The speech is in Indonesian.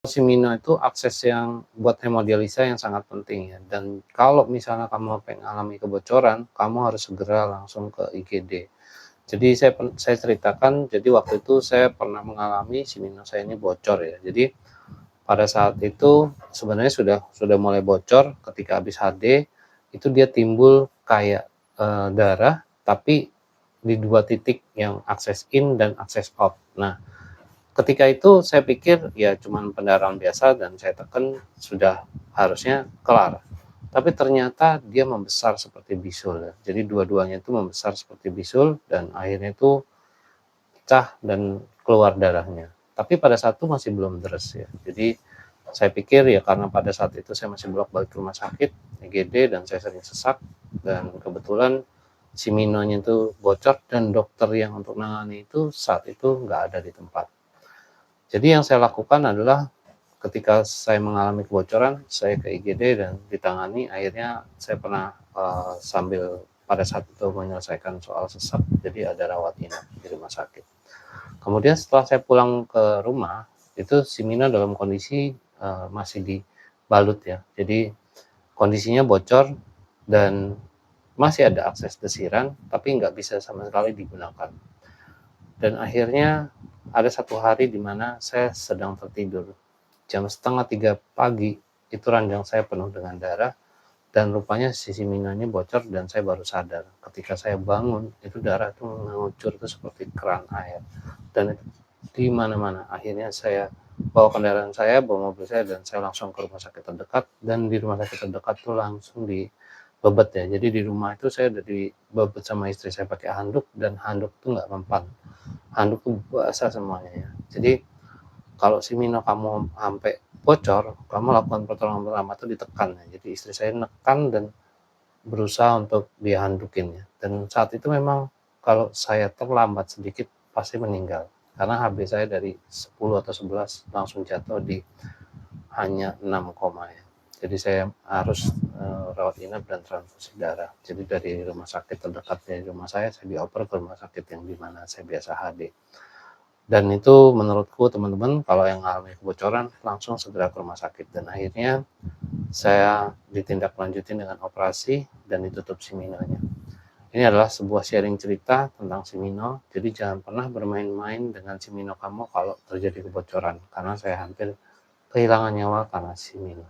Simino itu akses yang buat hemodialisa yang sangat penting ya, dan kalau misalnya kamu mengalami kebocoran, kamu harus segera langsung ke IGD. Jadi saya ceritakan, jadi waktu itu saya pernah mengalami Simino saya ini bocor ya. Jadi pada saat itu sebenarnya sudah mulai bocor ketika habis HD, itu dia timbul kayak darah, tapi di 2 titik yang akses in dan akses out. Nah, ketika itu saya pikir ya cuman pendarahan biasa dan saya tekan sudah harusnya kelar. Tapi ternyata dia membesar seperti bisul ya. Jadi dua-duanya itu membesar seperti bisul dan akhirnya itu pecah dan keluar darahnya. Tapi pada saat itu masih belum deres ya. Jadi saya pikir ya karena pada saat itu saya masih bolak-balik ke rumah sakit, IGD, dan saya sering sesak, dan kebetulan si Minonya itu bocor dan dokter yang untuk menangani itu saat itu nggak ada di tempat. Jadi yang saya lakukan adalah ketika saya mengalami kebocoran, saya ke IGD dan ditangani. Akhirnya saya pernah sambil pada saat itu menyelesaikan soal sesak, jadi ada rawat inap di rumah sakit. Kemudian setelah saya pulang ke rumah, itu si Mina dalam kondisi masih dibalut ya. Jadi kondisinya bocor dan masih ada akses desiran, tapi nggak bisa sama sekali digunakan. Dan akhirnya ada satu hari di mana saya sedang tertidur. Jam 2:30 pagi, itu ranjang saya penuh dengan darah, dan rupanya sisi minanya bocor dan saya baru sadar. Ketika saya bangun, itu darah itu mengucur itu seperti keran air. Dan itu di mana-mana. Akhirnya saya bawa kendaraan saya, bawa mobil saya, dan saya langsung ke rumah sakit terdekat. Dan di rumah sakit terdekat itu langsung dibebet ya. Jadi di rumah itu saya udah dibebet sama istri saya pakai handuk, dan handuk itu nggak mempan. Handuk itu basah semuanya ya. Jadi kalau si Mino kamu sampai bocor, kamu lakukan pertolongan pertama itu ditekan ya. Jadi istri saya nekan dan berusaha untuk dihandukin ya. Dan saat itu memang kalau saya terlambat sedikit pasti meninggal. Karena HB saya dari 10 atau 11 langsung jatuh di hanya 6 koma ya. Jadi saya harus rawat inap dan transfusi darah. Jadi dari rumah sakit terdekat dari rumah saya dioper ke rumah sakit yang di mana saya biasa HD. Dan itu menurutku teman-teman kalau yang mengalami kebocoran langsung segera ke rumah sakit, dan akhirnya saya ditindaklanjutin dengan operasi dan ditutup si Minonya. Ini adalah sebuah sharing cerita tentang si Mino, jadi jangan pernah bermain-main dengan si Mino kamu kalau terjadi kebocoran, karena saya hampir kehilangan nyawa karena si Mino.